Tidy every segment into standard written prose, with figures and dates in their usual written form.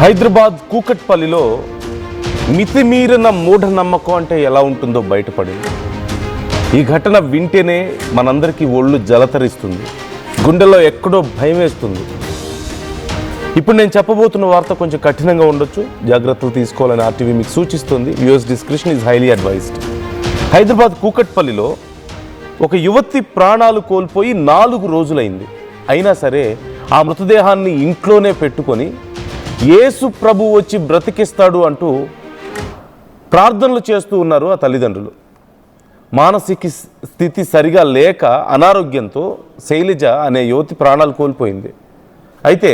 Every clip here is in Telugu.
హైదరాబాద్ కూకట్పల్లిలో మితిమీరిన మూఢనమ్మకం అంటే ఎలా ఉంటుందో బయటపడింది. ఈ ఘటన వింటేనే మనందరికీ ఒళ్ళు జలతరిస్తుంది, గుండెల్లో ఎక్కడో భయం వేస్తుంది. ఇప్పుడు నేను చెప్పబోతున్న వార్త కొంచెం కఠినంగా ఉండొచ్చు, జాగ్రత్తలు తీసుకోవాలని ఆర్టీవీ మీకు సూచిస్తుంది. User discretion is highly advised. Hyderabad కూకట్పల్లిలో ఒక యువతి ప్రాణాలు కోల్పోయి 4 రోజులైంది. అయినా సరే ఆ మృతదేహాన్ని ఇంట్లోనే పెట్టుకొని యేసు ప్రభు వచ్చి బ్రతికిస్తాడు అంటూ ప్రార్థనలు చేస్తూ ఉన్నారు ఆ తల్లిదండ్రులు. మానసిక స్థితి సరిగా లేక అనారోగ్యంతో శైలజ అనే యువతి ప్రాణాలు కోల్పోయింది. అయితే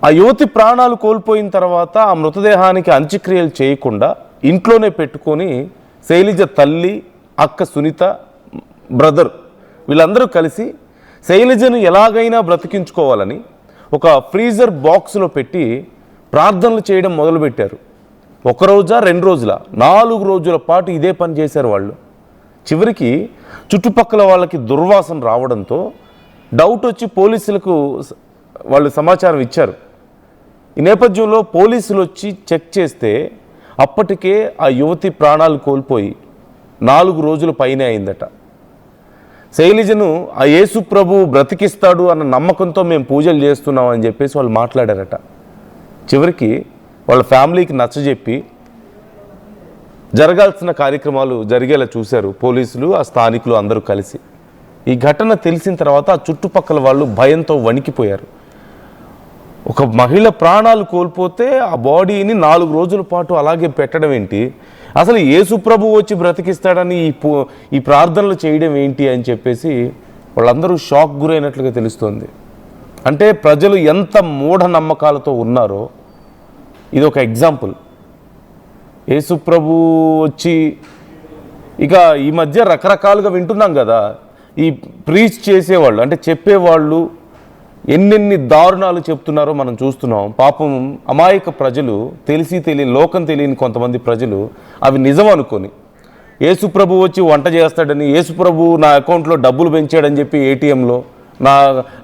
ఆ యువతి ప్రాణాలు కోల్పోయిన తర్వాత ఆ మృతదేహానికి అంత్యక్రియలు చేయకుండా ఇంట్లోనే పెట్టుకొని శైలజ తల్లి, అక్క సునీత, బ్రదర్ వీళ్ళందరూ కలిసి శైలజను ఎలాగైనా బ్రతికించుకోవాలని ఒక ఫ్రీజర్ బాక్స్లో పెట్టి ప్రార్థనలు చేయడం మొదలుపెట్టారు. 1 రోజా 2 రోజుల 4 రోజుల పాటు ఇదే పని చేశారు వాళ్ళు. చివరికి చుట్టుపక్కల వాళ్ళకి దుర్వాసన రావడంతో డౌట్ వచ్చి పోలీసులకు వాళ్ళు సమాచారం ఇచ్చారు. ఈ నేపథ్యంలో పోలీసులు వచ్చి చెక్ చేస్తే అప్పటికే ఆ యువతి ప్రాణాలు కోల్పోయి 4 రోజుల పైనే అయిందట. శైలజను ఆ యేసు ప్రభు బ్రతికిస్తాడు అన్న నమ్మకంతో మేము పూజలు చేస్తున్నామని చెప్పేసి వాళ్ళు మాట్లాడారట. చివరికి వాళ్ళ ఫ్యామిలీకి నచ్చజెప్పి జరగాల్సిన కార్యక్రమాలు జరిగేలా చూశారు పోలీసులు, ఆ స్థానికులు అందరూ కలిసి. ఈ ఘటన తెలిసిన తర్వాత ఆ చుట్టుపక్కల వాళ్ళు భయంతో వణికిపోయారు. ఒక మహిళ ప్రాణాలు కోల్పోతే ఆ బాడీని 4 రోజుల పాటు అలాగే పెట్టడం ఏంటి, అసలు యేసు ప్రభు వచ్చి బ్రతికిస్తాడని ఈ ప్రార్థనలు చేయడం ఏంటి అని చెప్పేసి వాళ్ళందరూ షాక్ గురైనట్లుగా తెలుస్తోంది. అంటే ప్రజలు ఎంత మూఢనమ్మకాలతో ఉన్నారో ఇది ఒక ఎగ్జాంపుల్. యేసు ప్రభు వచ్చి ఇక ఈ మధ్య రకరకాలుగా వింటున్నాం కదా, ఈ ప్రీచ్ చేసేవాళ్ళు అంటే చెప్పేవాళ్ళు ఎన్నెన్ని దారుణాలు చెప్తున్నారో మనం చూస్తున్నాం. పాపం అమాయక ప్రజలు, తెలియని లోకం తెలియని కొంతమంది ప్రజలు అవి నిజం అనుకొని యేసు ప్రభు వచ్చి వంట చేస్తాడని, యేసు ప్రభు నా అకౌంట్లో డబ్బులు పెంచాడని చెప్పి ఏటీఎంలో నా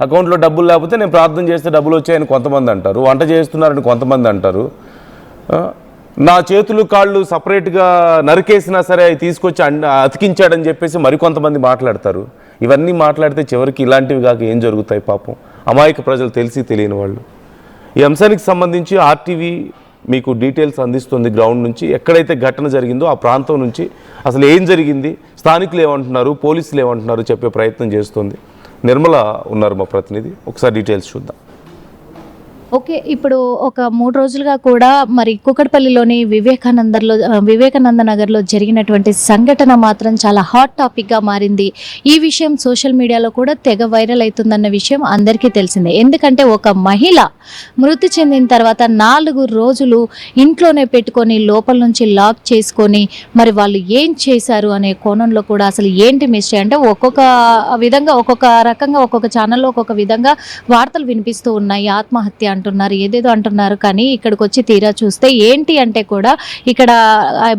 అకౌంట్లో డబ్బులు లేకపోతే నేను ప్రార్థన చేస్తే డబ్బులు వచ్చాయని కొంతమంది అంటారు, వంట చేస్తున్నారని కొంతమంది అంటారు, నా చేతులు కాళ్ళు సపరేట్గా నరికేసినా సరే అవి తీసుకొచ్చి అతికించాడని చెప్పేసి మరికొంతమంది మాట్లాడతారు. ఇవన్నీ మాట్లాడితే చివరికి ఇలాంటివి కాక ఏం జరుగుతాయి పాపం అమాయక ప్రజలు, తెలియని వాళ్ళు. ఈ అంశానికి సంబంధించి ఆర్టీవీ మీకు డీటెయిల్స్ అందిస్తుంది. గ్రౌండ్ నుంచి ఎక్కడైతే ఘటన జరిగిందో ఆ ప్రాంతం నుంచి అసలు ఏం జరిగింది, స్థానికులు ఏమంటున్నారు, పోలీసులు ఏమంటున్నారు చెప్పే ప్రయత్నం చేస్తుంది. నిర్మల ఉన్నారు మా ప్రతినిధి, ఒకసారి డీటెయిల్స్ చూద్దాం. ఓకే, ఇప్పుడు ఒక 3 రోజులుగా కూడా మరి కూకట్పల్లిలోని వివేకానంద నగర్లో జరిగినటువంటి సంఘటన మాత్రం చాలా హాట్ టాపిక్గా మారింది. ఈ విషయం సోషల్ మీడియాలో కూడా తెగ వైరల్ అవుతుందన్న విషయం అందరికీ తెలిసిందే. ఎందుకంటే ఒక మహిళ మృతి చెందిన తర్వాత 4 రోజులు ఇంట్లోనే పెట్టుకొని లోపల నుంచి లాక్ చేసుకొని మరి వాళ్ళు ఏం చేశారు అనే కోణంలో కూడా అసలు ఏంటి మిస్టరీ అంటే ఒక్కొక్క విధంగా ఒక్కొక్క రకంగా ఒక్కొక్క ఛానల్లో ఒక్కొక్క విధంగా వార్తలు వినిపిస్తూ ఉన్నాయి. ఆత్మహత్య అంటున్నారు, ఏదేదో అంటున్నారు. కానీ ఇక్కడికి వచ్చి తీరా చూస్తే ఏంటి అంటే కూడా ఇక్కడ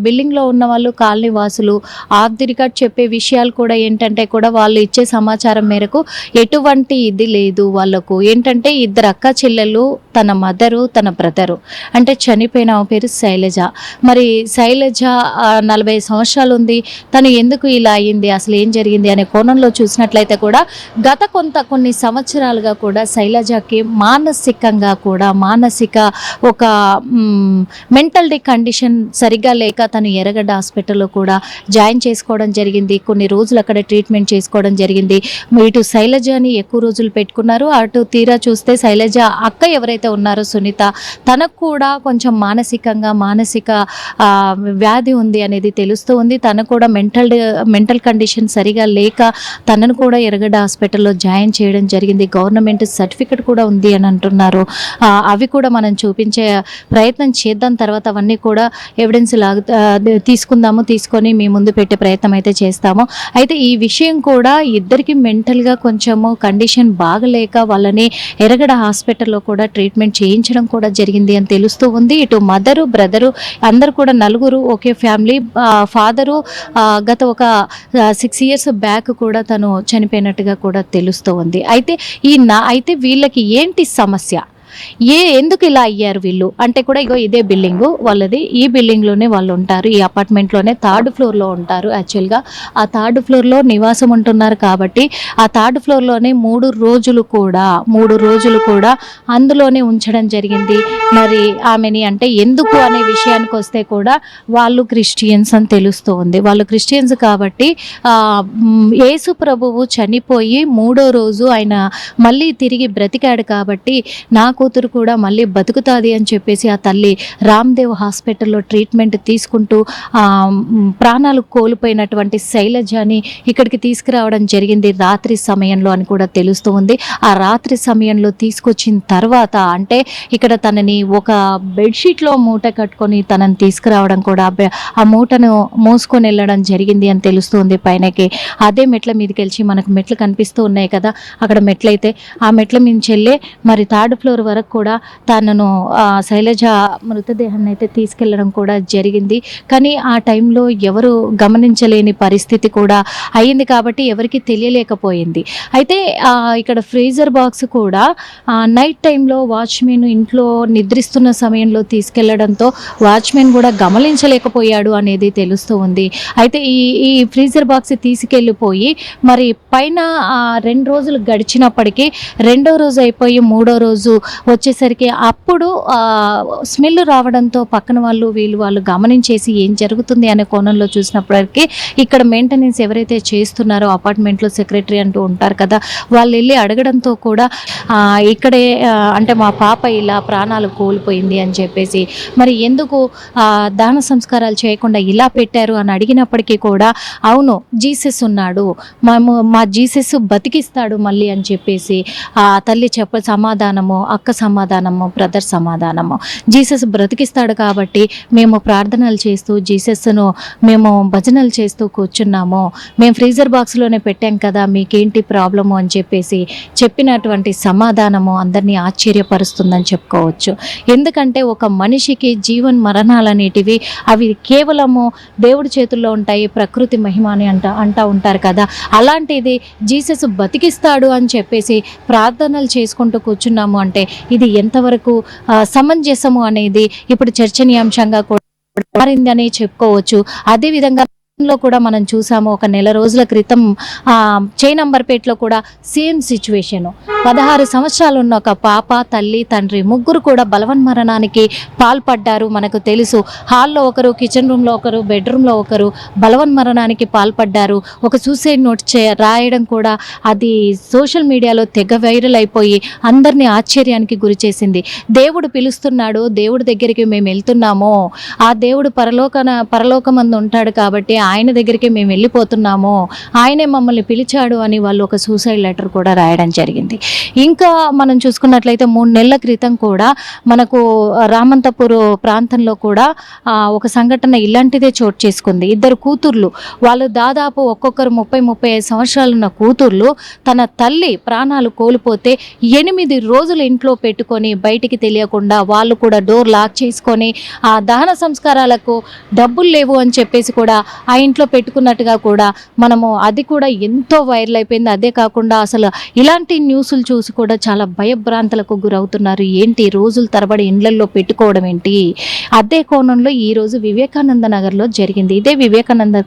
బిల్డింగ్లో ఉన్న వాళ్ళు కాలనీ వాసులు ఆఫ్ ది రికార్డ్ చెప్పే విషయాలు కూడా ఏంటంటే కూడా వాళ్ళు ఇచ్చే సమాచారం మేరకు ఎటువంటి ఇది లేదు. వాళ్ళకు ఏంటంటే 2 అక్క చెల్లెలు, తన మదరు, తన బ్రదరు. అంటే చనిపోయిన ఆమె పేరు శైలజ. మరి శైలజ 40 సంవత్సరాలు ఉంది. తను ఎందుకు ఇలా అయ్యింది, అసలు ఏం జరిగింది అనే కోణంలో చూసినట్లయితే కూడా గత కొన్ని సంవత్సరాలుగా కూడా శైలజకి మానసిక ఒక మెంటల్ కండిషన్ సరిగ్గా లేక తను ఎర్రగడ్డ హాస్పిటల్లో కూడా జాయిన్ చేసుకోవడం జరిగింది. కొన్ని రోజులు అక్కడ ట్రీట్మెంట్ చేసుకోవడం జరిగింది. ఇటు శైలజని ఎక్కువ రోజులు పెట్టుకున్నారు. అటు తీరా చూస్తే శైలజ అక్క ఎవరైతే ఉన్నారో సునీత, తనకు కూడా కొంచెం మానసిక వ్యాధి ఉంది అనేది తెలుస్తూ ఉంది. తను కూడా మెంటల్ కండిషన్ సరిగా లేక తనను కూడా ఎర్రగడ్డ హాస్పిటల్లో జాయిన్ చేయడం జరిగింది. గవర్నమెంట్ సర్టిఫికెట్ కూడా ఉంది అని అంటున్నారు. అవి కూడా మనం చూపించే ప్రయత్నం చేద్దాం. తర్వాత అవన్నీ కూడా ఎవిడెన్స్ తీసుకొని మీ ముందు పెట్టే ప్రయత్నం అయితే చేస్తాము. అయితే ఈ విషయం కూడా ఇద్దరికి మెంటల్గా కొంచెము కండిషన్ బాగలేక వాళ్ళని ఎర్రగడ్డ హాస్పిటల్లో కూడా ట్రీట్మెంట్ చేయించడం కూడా జరిగింది అని తెలుస్తూ ఉంది. ఇటు మదరు, బ్రదరు అందరు కూడా 4 ఒకే ఫ్యామిలీ. ఫాదరు గత ఒక 6 years బ్యాక్ కూడా తను చనిపోయినట్టుగా కూడా తెలుస్తూ ఉంది. అయితే వీళ్ళకి ఏంటి సమస్య ఎందుకు ఇలా అయ్యారు వీళ్ళు అంటే కూడా ఇగో ఇదే బిల్డింగు వాళ్ళది, ఈ బిల్డింగ్లోనే వాళ్ళు ఉంటారు, ఈ అపార్ట్మెంట్లోనే 3rd ఫ్లోర్లో ఉంటారు. యాక్చువల్గా ఆ 3rd ఫ్లోర్లో నివాసం ఉంటున్నారు కాబట్టి ఆ 3rd ఫ్లోర్లోనే 3 రోజులు కూడా అందులోనే ఉంచడం జరిగింది. మరి ఆమెని అంటే ఎందుకు అనే విషయానికి వస్తే కూడా వాళ్ళు క్రిస్టియన్స్ అని తెలుస్తూ ఉంది. వాళ్ళు క్రిస్టియన్స్ కాబట్టి యేసు ప్రభువు చనిపోయి 3వ రోజు ఆయన మళ్ళీ తిరిగి బ్రతికాడు కాబట్టి నా కూతురు కూడా మళ్ళీ బతుకుతుంది అని చెప్పేసి ఆ తల్లి రామ్దేవ్ హాస్పిటల్లో ట్రీట్మెంట్ తీసుకుంటూ ప్రాణాలు కోల్పోయినటువంటి శైలజని ఇక్కడికి తీసుకురావడం జరిగింది రాత్రి సమయంలో అని కూడా తెలుస్తూ ఉంది. ఆ రాత్రి సమయంలో తీసుకొచ్చిన తర్వాత అంటే ఇక్కడ తనని ఒక బెడ్షీట్లో మూట కట్టుకొని తనని తీసుకురావడం కూడా ఆ మూటను మోసుకొని వెళ్ళడం జరిగింది అని తెలుస్తుంది పైనకి. అదే మెట్ల మీదకి వెళ్ళి మనకు మెట్లు కనిపిస్తూ ఉన్నాయి కదా, అక్కడ మెట్లయితే ఆ మెట్ల మించి వెళ్ళే మరి 3rd ఫ్లోర్ వరకు కూడా తనను శైలజ మృతదేహాన్ని అయితే తీసుకెళ్లడం కూడా జరిగింది. కానీ ఆ టైంలో ఎవరు గమనించలేని పరిస్థితి కూడా అయింది కాబట్టి ఎవరికి తెలియలేకపోయింది. అయితే ఇక్కడ ఫ్రీజర్ బాక్స్ కూడా నైట్ టైంలో వాచ్మెన్ ఇంట్లో నిద్రిస్తున్న సమయంలో తీసుకెళ్లడంతో వాచ్మెన్ కూడా గమనించలేకపోయాడు అనేది తెలుస్తూ ఉంది. అయితే ఈ ఫ్రీజర్ బాక్స్ తీసుకెళ్ళిపోయి మరి పైన 2 రోజులు గడిచినప్పటికీ 2వ రోజు అయిపోయి 3వ రోజు వచ్చేసరికి అప్పుడు స్మెల్ రావడంతో పక్కన వాళ్ళు గమనించేసి ఏం జరుగుతుంది అనే కోణంలో చూసినప్పటికీ ఇక్కడ మెయింటెనెన్స్ ఎవరైతే చేస్తున్నారో అపార్ట్మెంట్లో సెక్రటరీ అంటూ ఉంటారు కదా, వాళ్ళు వెళ్ళి అడగడంతో కూడా ఇక్కడే అంటే మా పాప ఇలా ప్రాణాలు కోల్పోయింది అని చెప్పేసి మరి ఎందుకు దాన సంస్కారాలు చేయకుండా ఇలా పెట్టారు అని అడిగినప్పటికీ కూడా అవును జీసస్ ఉన్నాడు, మా జీసస్ బతికిస్తాడు మళ్ళీ అని చెప్పేసి ఆ తల్లి సమాధానము, అక్క సమాధానము, బ్రదర్ సమాధానము, జీసస్ బ్రతికిస్తాడు కాబట్టి మేము ప్రార్థనలు చేస్తూ జీసస్ను మేము భజనలు చేస్తూ కూర్చున్నాము, మేము ఫ్రీజర్ బాక్స్లోనే పెట్టాం కదా మీకేంటి ప్రాబ్లము అని చెప్పేసి చెప్పినటువంటి సమాధానము అందరినీ ఆశ్చర్యపరుస్తుందని చెప్పుకోవచ్చు. ఎందుకంటే ఒక మనిషికి జీవన్ మరణాలు అనేటివి అవి కేవలము దేవుడి చేతుల్లో ఉంటాయి, ప్రకృతి మహిమ అని అంటూ ఉంటారు కదా, అలాంటిది జీసస్ బతికిస్తాడు అని చెప్పేసి ప్రార్థనలు చేసుకుంటూ కూర్చున్నాము అంటే ఇది ఎంతవరకు సమంజసము అనేది ఇప్పుడు చర్చనీయాంశంగా కూడా మారిందని చెప్పుకోవచ్చు. అదేవిధంగా లో కూడా మనం చూసాము ఒక నెల రోజుల క్రితం చైనంబర్పేటలో కూడా సేమ్ సిచ్యువేషన్. 16 సంవత్సరాలు ఉన్న ఒక పాప, తల్లి, తండ్రి ముగ్గురు కూడా బలవన్మరణానికి పాల్పడ్డారు. మనకు తెలుసు హాల్లో ఒకరు, కిచెన్ రూమ్లో ఒకరు, బెడ్రూమ్లో ఒకరు బలవన్మరణానికి పాల్పడ్డారు. ఒక సూసైడ్ నోట్ రాయడం కూడా అది సోషల్ మీడియాలో తెగ వైరల్ అయిపోయి అందరినీ ఆశ్చర్యానికి గురి చేసింది. దేవుడు పిలుస్తున్నాడు, దేవుడి దగ్గరికి మేము వెళ్తున్నాము, ఆ దేవుడు పరలోకమందు ఉంటాడు కాబట్టి ఆయన దగ్గరికి మేము వెళ్ళిపోతున్నాము, ఆయనే మమ్మల్ని పిలిచాడు అని వాళ్ళు ఒక సూసైడ్ లెటర్ కూడా రాయడం జరిగింది. ఇంకా మనం చూసుకున్నట్లయితే 3 నెలల క్రితం కూడా మనకు రామంతపూర్ ప్రాంతంలో కూడా ఒక సంఘటన ఇలాంటిదే చోటు చేసుకుంది. 2 కూతుర్లు, వాళ్ళు దాదాపు ఒక్కొక్కరు 30-35 సంవత్సరాలు ఉన్న కూతుర్లు తన తల్లి ప్రాణాలు కోల్పోతే 8 రోజులు ఇంట్లో పెట్టుకొని బయటికి తెలియకుండా వాళ్ళు కూడా డోర్ లాక్ చేసుకొని ఆ దహన సంస్కారాలకు డబ్బులు లేవు అని చెప్పేసి కూడా ఆ ఇంట్లో పెట్టుకున్నట్టుగా కూడా మనము అది కూడా ఎంతో వైరల్ అయిపోయింది. అదే కాకుండా అసలు ఇలాంటి న్యూస్లు చూసి కూడా చాలా భయభ్రాంతులకు గురవుతున్నారు. ఏంటి రోజుల తరబడి ఇండ్లల్లో పెట్టుకోవడం ఏంటి? అదే కోణంలో ఈరోజు వివేకానంద నగర్లో జరిగింది. ఇదే వివేకానంద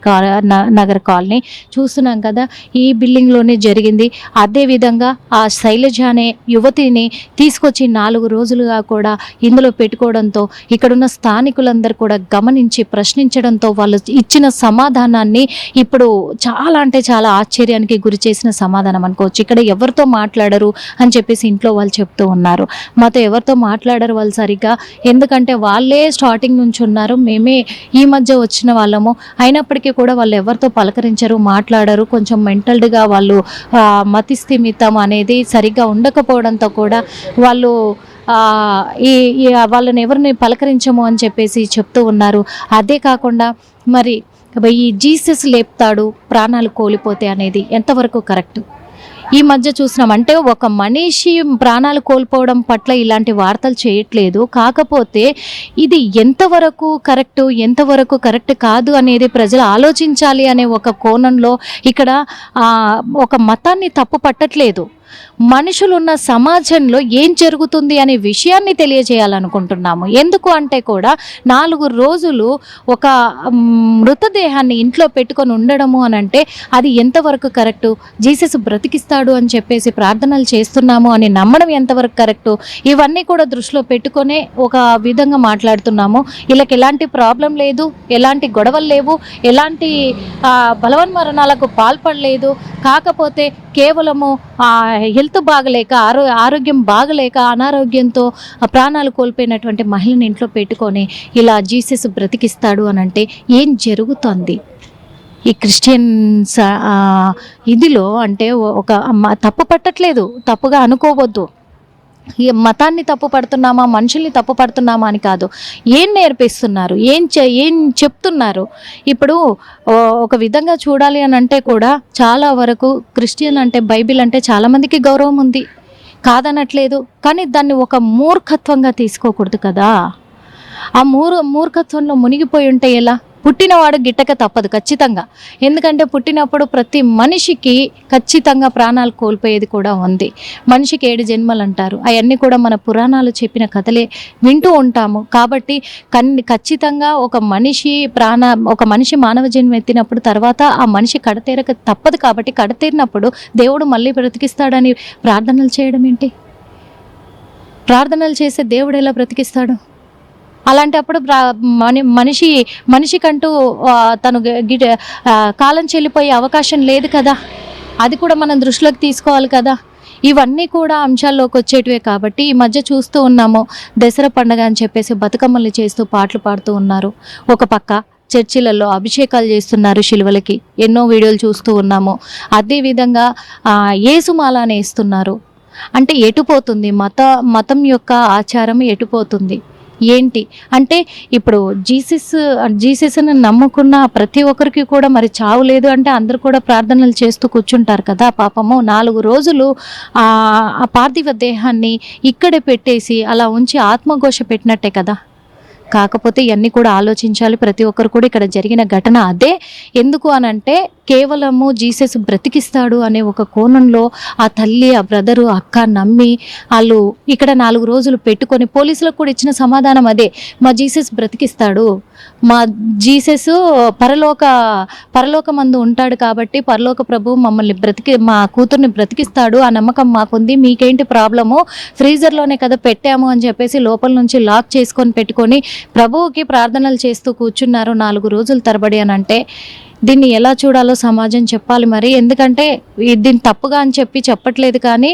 నగర్ కాలనీ చూస్తున్నాం కదా, ఈ బిల్డింగ్లోనే జరిగింది. అదేవిధంగా ఆ శైలజ అనే యువతిని తీసుకొచ్చి 4 రోజులుగా కూడా ఇందులో పెట్టుకోవడంతో ఇక్కడున్న స్థానికులందరూ కూడా గమనించి ప్రశ్నించడంతో వాళ్ళు ఇచ్చిన సమాధానాన్ని ఇప్పుడు చాలా అంటే చాలా ఆశ్చర్యానికి గురి చేసిన సమాధానం అనుకోవచ్చు. ఇక్కడ ఎవరితో మాట్లాడరు అని చెప్పేసి ఇంట్లో వాళ్ళు చెప్తూ ఉన్నారు. మాతో ఎవరితో మాట్లాడరు వాళ్ళు సరిగ్గా, ఎందుకంటే వాళ్ళే స్టార్టింగ్ నుంచి ఉన్నారు, మేమే ఈ మధ్య వచ్చిన వాళ్ళము, అయినప్పటికీ కూడా వాళ్ళు ఎవరితో పలకరించరు, మాట్లాడరు. కొంచెం మెంటల్డ్గా వాళ్ళు మతిస్థిమితం అనేది సరిగ్గా ఉండకపోవడంతో కూడా వాళ్ళు వాళ్ళని ఎవరిని పలకరించము అని చెప్పేసి చెప్తూ ఉన్నారు. అదే కాకుండా మరి ఈ జీసస్ లేపుతాడు ప్రాణాలు కోల్పోతే అనేది ఎంతవరకు కరెక్ట్? ఈ మధ్య చూసినాం అంటే ఒక మనిషి ప్రాణాలు కోల్పోవడం పట్ల ఇలాంటి వార్తలు చేయట్లేదు, కాకపోతే ఇది ఎంతవరకు కరెక్ట్ కాదు అనేది ప్రజలు ఆలోచించాలి అనే ఒక కోణంలో ఇక్కడ ఒక మతాన్ని తప్పు పట్టట్లేదు. మనుషులు ఉన్న సమాజంలో ఏం జరుగుతుంది అనే విషయాన్ని తెలియజేయాలనుకుంటున్నాము. ఎందుకు అంటే కూడా 4 రోజులు ఒక మృతదేహాన్ని ఇంట్లో పెట్టుకొని ఉండడము అని అంటే అది ఎంతవరకు కరెక్టు? జీసస్ బ్రతికిస్తాడు అని చెప్పేసి ప్రార్థనలు చేస్తున్నాము అని నమ్మడం ఎంతవరకు కరెక్టు? ఇవన్నీ కూడా దృష్టిలో పెట్టుకొనే ఒక విధంగా మాట్లాడుతున్నాము. వీళ్ళకి ఎలాంటి ప్రాబ్లం లేదు, ఎలాంటి గొడవలు లేవు, ఎలాంటి బలవన్మరణాలకు పాల్పడలేదు. కాకపోతే కేవలము హెల్త్ బాగలేక ఆరోగ్యం బాగలేక అనారోగ్యంతో ప్రాణాలు కోల్పోయినటువంటి మహిళని ఇంట్లో పెట్టుకొని ఇలా జీసస్ బ్రతికిస్తాడు అని అంటే ఏం జరుగుతుంది? ఈ క్రిస్టియన్స్ ఇదిలో అంటే ఒక తప్పు పట్టట్లేదు, తప్పుగా అనుకోవద్దు. ఈ మతాన్ని తప్పు పడుతున్నామా, మనుషుల్ని తప్పు పడుతున్నామా అని కాదు. ఏం నేర్పిస్తున్నారు, ఏం చెప్తున్నారు? ఇప్పుడు ఒక విధంగా చూడాలి అని అంటే కూడా చాలా వరకు క్రిస్టియన్ అంటే బైబిల్ అంటే చాలామందికి గౌరవం ఉంది, కాదనట్లేదు. కానీ దాన్ని ఒక మూర్ఖత్వంగా తీసుకోకూడదు కదా. ఆ మూర్ఖత్వంలో మునిగిపోయి ఉంటే ఎలా? పుట్టినవాడు గిట్టక తప్పదు ఖచ్చితంగా. ఎందుకంటే పుట్టినప్పుడు ప్రతి మనిషికి ఖచ్చితంగా ప్రాణాలు కోల్పోయేది కూడా ఉంది. మనిషికి 7 జన్మలు అంటారు. అవన్నీ కూడా మన పురాణాలు చెప్పిన కథలే వింటూ ఉంటాము. కాబట్టి ఖచ్చితంగా ఒక మనిషి మానవ జన్మ ఎత్తినప్పుడు తర్వాత ఆ మనిషి కడతేరక తప్పదు. కాబట్టి కడతేరినప్పుడు దేవుడు మళ్ళీ బ్రతికిస్తాడని ప్రార్థనలు చేయడం ఏంటి? ప్రార్థనలు చేసే దేవుడు ఎలా బ్రతికిస్తాడు? అలాంటప్పుడు మనిషికంటూ తను కాలం చెల్లిపోయే అవకాశం లేదు కదా. అది కూడా మనం దృష్టిలోకి తీసుకోవాలి కదా. ఇవన్నీ కూడా అంశాల్లోకి వచ్చేటివే. కాబట్టి ఈ మధ్య చూస్తూ ఉన్నాము, దసరా పండుగ అని చెప్పేసి బతుకమ్మల్ని చేస్తూ పాటలు పాడుతూ ఉన్నారు. ఒక పక్క చర్చిలలో అభిషేకాలు చేస్తున్నారు శిలువలకి, ఎన్నో వీడియోలు చూస్తూ ఉన్నాము. అదేవిధంగా యేసుమాల అని వేస్తున్నారు. అంటే ఎటుపోతుంది మతం యొక్క ఆచారం? ఎటుపోతుంది ఏంటి అంటే ఇప్పుడు జీసస్ని నమ్ముకున్న ప్రతి ఒక్కరికి కూడా మరి చావు లేదు అంటే అందరూ కూడా ప్రార్థనలు చేస్తూ కూర్చుంటారు కదా. పాపము 4 రోజులు ఆ పార్థివ దేహాన్ని ఇక్కడే పెట్టేసి అలా ఉంచి ఆత్మఘోష పెట్టినట్టే కదా. కాకపోతే ఇవన్నీ కూడా ఆలోచించాలి ప్రతి ఒక్కరు కూడా. ఇక్కడ జరిగిన ఘటన అదే. ఎందుకు అనంటే కేవలము జీసస్ బ్రతికిస్తాడు అనే ఒక కోణంలో ఆ తల్లి, ఆ బ్రదరు, అక్క నమ్మి వాళ్ళు ఇక్కడ 4 రోజులు పెట్టుకొని పోలీసులకు కూడా ఇచ్చిన సమాధానం అదే, మా జీసస్ బ్రతికిస్తాడు, మా జీసస్ పరలోకమందు ఉంటాడు కాబట్టి పరలోక ప్రభు మమ్మల్ని మా కూతుర్ని బ్రతికిస్తాడు, ఆ నమ్మకం మాకుంది, మీకేంటి ప్రాబ్లము, ఫ్రీజర్లోనే కదా పెట్టాము అని చెప్పేసి లోపల నుంచి లాక్ చేసుకొని పెట్టుకొని ప్రభువుకి ప్రార్థనలు చేస్తూ కూర్చున్నారు 4 రోజుల తరబడి అని అంటే దీన్ని ఎలా చూడాలో సమాజం చెప్పాలి మరి. ఎందుకంటే దీన్ని తప్పుగా అని చెప్పట్లేదు, కానీ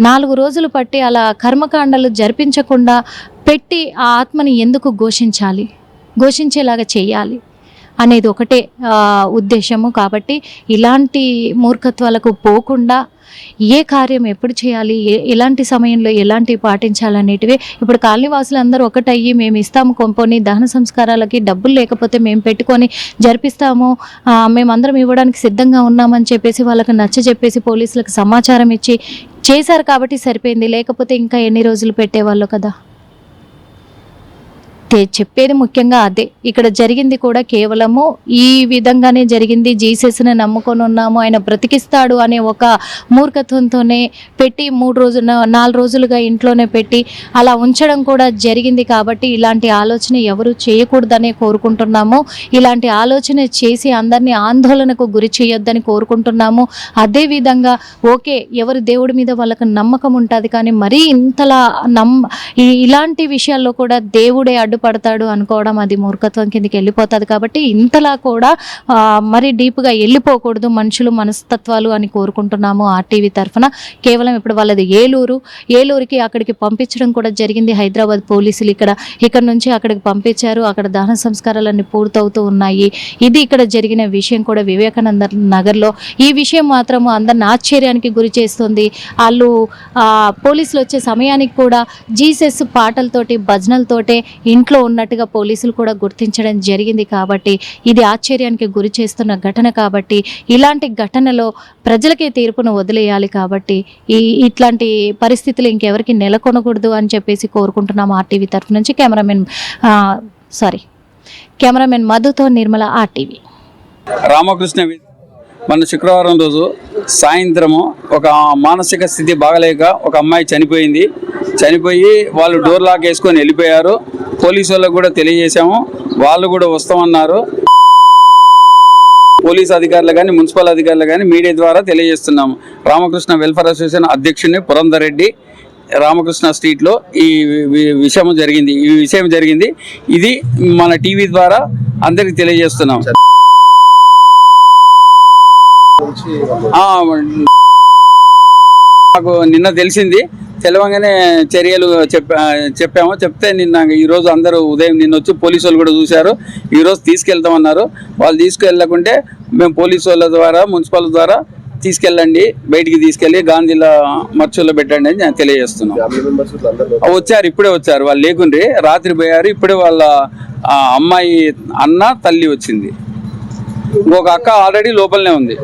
4 రోజులు పట్టి అలా కర్మకాండలు జరిపించకుండా పెట్టి ఆ ఆత్మని ఎందుకు ఘోషించేలాగా చేయాలి అనేది ఒకటే ఉద్దేశము. కాబట్టి ఇలాంటి మూర్ఖత్వాలకు పోకుండా ఏ కార్యం ఎప్పుడు చేయాలి, ఎలాంటి సమయంలో ఎలాంటివి పాటించాలనేటివి ఇప్పుడు కాలనీవాసులు అందరూ ఒకటయ్యి మేము ఇస్తాము కొంపోని దహన సంస్కారాలకి డబ్బులు లేకపోతే మేము పెట్టుకొని జరిపిస్తాము, మేమందరం ఇవ్వడానికి సిద్ధంగా ఉన్నామని చెప్పేసి వాళ్ళకి నచ్చజెప్పేసి పోలీసులకు సమాచారం ఇచ్చి చేశారు కాబట్టి సరిపోయింది. లేకపోతే ఇంకా ఎన్ని రోజులు పెట్టేవాళ్ళు కదా. చెప్పేది ముఖ్యంగా అదే. ఇక్కడ జరిగింది కూడా కేవలము ఈ విధంగానే జరిగింది. జీసస్ని నమ్ముకొని ఉన్నాము, ఆయన బ్రతికిస్తాడు అనే ఒక మూర్ఖత్వంతోనే పెట్టి 4 రోజులుగా ఇంట్లోనే పెట్టి అలా ఉంచడం కూడా జరిగింది. కాబట్టి ఇలాంటి ఆలోచన ఎవరు చేయకూడదనే కోరుకుంటున్నాము. ఇలాంటి ఆలోచన చేసి అందరినీ ఆందోళనకు గురి చేయొద్దని కోరుకుంటున్నాము. అదేవిధంగా ఓకే, ఎవరు దేవుడి మీద వాళ్ళకు నమ్మకం ఉంటుంది, కానీ మరీ ఇంతలా ఇలాంటి విషయాల్లో కూడా దేవుడే పడతాడు అనుకోవడం అది మూర్ఖత్వం కిందకి వెళ్ళిపోతుంది. కాబట్టి ఇంతలా కూడా మరి డీప్గా వెళ్ళిపోకూడదు మనుషులు మనస్తత్వాలు అని కోరుకుంటున్నాము ఆర్టీవీ తరఫున. కేవలం ఇప్పుడు వాళ్ళది ఏలూరుకి అక్కడికి పంపించడం కూడా జరిగింది. హైదరాబాద్ పోలీసులు ఇక్కడ నుంచి అక్కడికి పంపించారు. అక్కడ దహన సంస్కారాలన్నీ పూర్తవుతూ ఉన్నాయి. ఇది ఇక్కడ జరిగిన విషయం కూడా వివేకానంద నగర్లో. ఈ విషయం మాత్రము అందరిని ఆశ్చర్యానికి గురి చేస్తుంది. వాళ్ళు పోలీసులు వచ్చే సమయానికి కూడా జీసస్ పాటలతోటి భజనలతోటే ఇంట్లో ఉన్నట్టుగా పోలీసులు కూడా గుర్తించడం జరిగింది. కాబట్టి ఇది ఆశ్చర్యానికి గురి చేస్తున్న ఘటన. కాబట్టి ఇలాంటి ఘటనలో ప్రజలకే తీర్పును వదిలేయాలి. కాబట్టి ఇట్లాంటి పరిస్థితులు ఇంకెవరికి నెలకొనకూడదు అని చెప్పేసి కోరుకుంటున్నాం ఆర్టీవీ తరఫు నుంచి. కెమెరామెన్ మధుతో నిర్మల, ఆర్టీవీ. రామకృష్ణ మన శుక్రవారం రోజు సాయంత్రము ఒక మానసిక స్థితి బాగలేక ఒక అమ్మాయి చనిపోయి వాళ్ళు డోర్ లాక్ వేసుకొని వెళ్ళిపోయారు. పోలీసు వాళ్ళకు కూడా తెలియజేశాము, వాళ్ళు కూడా వస్తామన్నారు. పోలీస్ అధికారులు కానీ మున్సిపల్ అధికారులు కానీ మీడియా ద్వారా తెలియజేస్తున్నాము. రామకృష్ణ వెల్ఫేర్ అసోసియేషన్ అధ్యక్షుడిని పురంధర్ రెడ్డి, రామకృష్ణ స్ట్రీట్లో ఈ విషయం జరిగింది. ఇది మన టీవీ ద్వారా అందరికి తెలియజేస్తున్నాం. నాకు నిన్న తెలవంగానే చర్యలు చెప్తే ఈరోజు అందరూ ఉదయం నిన్న వచ్చి పోలీసు వాళ్ళు కూడా చూశారు. ఈరోజు తీసుకెళ్తామన్నారు. వాళ్ళు తీసుకెళ్ళకుంటే మేము పోలీసు వాళ్ళ ద్వారా మున్సిపల్ ద్వారా తీసుకెళ్ళండి, బయటికి తీసుకెళ్ళి గాంధీల మర్చుల్లో పెట్టండి అని నేను తెలియజేస్తున్నాను. ఇప్పుడే వచ్చారు, వాళ్ళు లేకుండ్రి, రాత్రి పోయారు. ఇప్పుడే వాళ్ళ అమ్మాయి అన్న తల్లి వచ్చింది. ఇంకొక అక్క ఆల్రెడీ లోపలనే ఉంది.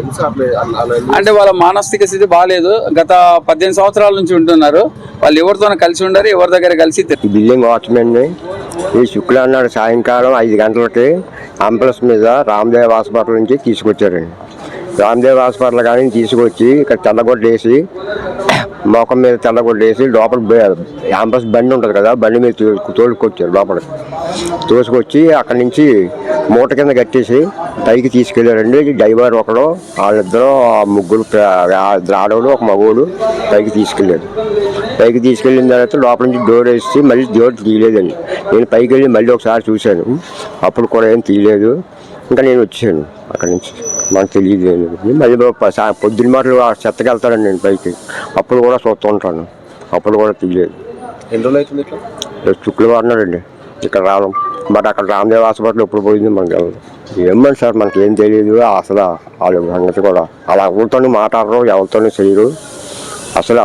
అంటే వాళ్ళ మానసిక స్థితి బాగాలేదు. గత 18 సంవత్సరాల నుంచి ఉంటున్నారు. వాళ్ళు ఎవరితోనో కలిసి ఉండరు, ఎవరి దగ్గర కలిసి. బిల్డింగ్ వాచ్మెన్ ఈ శుక్రవారం నాడు సాయంకాలం 5 గంటలకి అంబులెన్స్ మీద రామదేవ్ హాస్పిటల్ నుంచి తీసుకొచ్చారండి. రామదేవ్ హాస్పిటల్ కానీ తీసుకొచ్చి ఇక్కడ తెల్లగొడ్డేసి, మొఖం మీద తెల్లగొడ్డేసి లోపల అంబులెన్స్ బండి ఉంటుంది కదా, బండి మీద తోలుకొచ్చారు. లోపలికి తోసుకొచ్చి అక్కడి నుంచి మూట కింద కట్టేసి పైకి తీసుకెళ్ళారండి. డ్రైవర్ ఒకడు, వాళ్ళిద్దరూ, ముగ్గురు ఆడవాళ్ళు, ఒక మగవాడు పైకి తీసుకెళ్ళారు. పైకి తీసుకెళ్ళిన తర్వాత లోపల నుంచి డోర్ వేసి మళ్ళీ డోర్ తీయలేదండి. నేను పైకి వెళ్ళి మళ్ళీ ఒకసారి చూశాను, అప్పుడు కూడా ఏం తీయలేదు. ఇంకా నేను వచ్చాను అక్కడి నుంచి, మనకు తెలియదు. మళ్ళీ పొద్దున్న మాటలు చెత్తకి వెళ్తానండి నేను పైకి, అప్పుడు కూడా చూస్తూ ఉంటాను, అప్పుడు కూడా తీయలేదు. ఎన్ని రోజులు అవుతుంది ఇట్లా? శుక్రవారం నాడండి ఇక్కడ రావడం. బట్ అక్కడ రామదేవ్ హాస్పిటల్ ఎప్పుడు పోయింది మనకి ఏమని సార్, మనకి ఏం తెలియదు అసలు. వాళ్ళు సంగతి కూడా అలా ఎవరితోనూ మాట్లాడరు, ఎవరితోనూ చేయరు అసలు.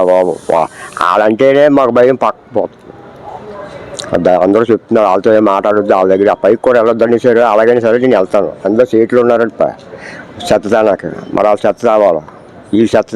వాళ్ళంటేనే మాకు భయం పక్కపోతుంది. అందరూ చెప్తున్నారు వాళ్ళతో ఏం మాట్లాడొద్దు, వాళ్ళ దగ్గర ఆ పైకి కూడా వెళ్ళొద్దని సరే. అలాగైనా సరే నేను వెళ్తాను. అందరూ సీట్లు ఉన్నారంట చెత్త నాకు, మరి వాళ్ళు చెత్త తావాలి, వీళ్ళు చెత్త